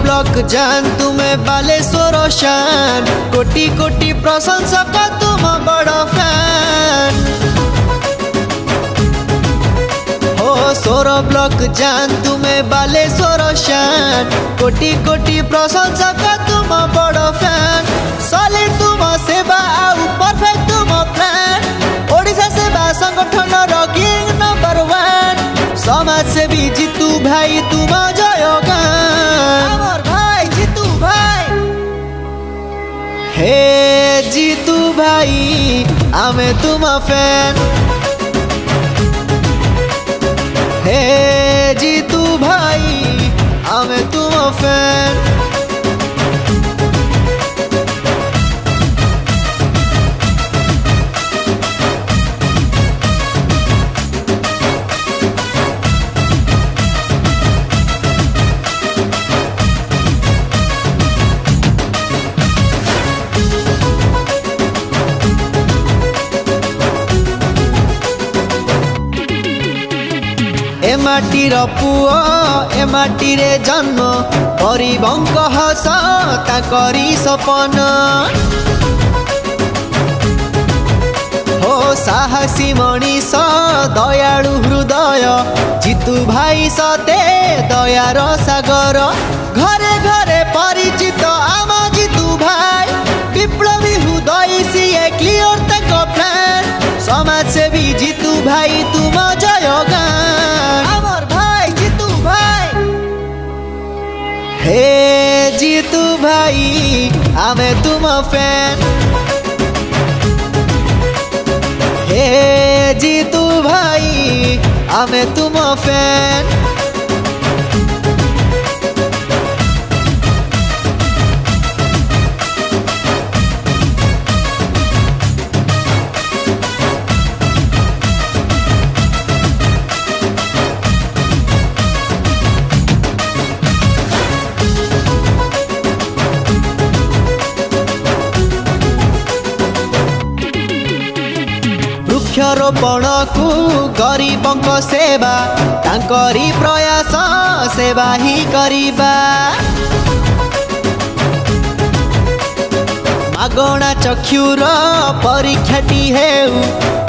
Block जान तुम्हें बालेश्वर शान कोटी कोटी प्रशंसक तुम बड़ फैन हो सोर ब्लॉक जान तुम्हें बालेश्वर शान कोटी कोटी प्रशंसक तुम बड़ फैन सॉलिड तुम सेवा आउ परफेक्ट तुम प्लान ओडिशा सेवा संगठन किंग नंबर 1 समाज सेवी जीतू भाई तुम जयगान भाई जीतू भाई हे जीतू भाई आमे तुम फैन हे जीतू भाई आमे तुम फैन ए माटीर पुओ ए माटी रे जन्म गरीबंक हस ताकरी सपन हो साहसी मनीष दयालु हृदय जीतू भाई सते दयार सागर घरे घरे परिचित आम जीतू भाई विप्लवी हृदय सीए क्लियर तक प्लान समाज सेवी जीतू भाई तुम जयगान हे जीतू भाई आमे तुम फैन हे जीतू भाई आमे तुम फैन वृक्षरोपण को गरीबंक सेवा तांकरी प्रयास सेवा ही करिबा मागणा चक्षुर परीक्षाटी हेउ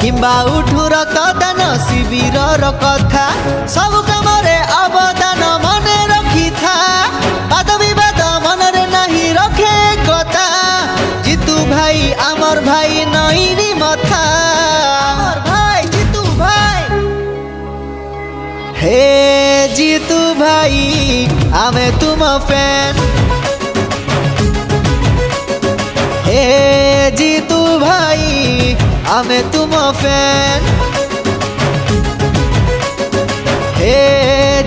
किंबा उठु रक्तदान शिविर कथा सब काम रे अवदान मने रखी था वाद विवाद मन रे नहीं रखे कथा जीतू भाई आमर भाई नईनी मथा हे जीतू भाई आमे तुम फैन हे जीतू भाई आमे तुम फैन हे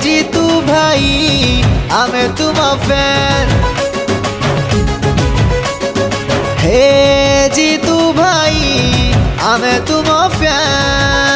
जीतू भाई आमे तुम फैन हे जीतू भाई आमे तुम फैन।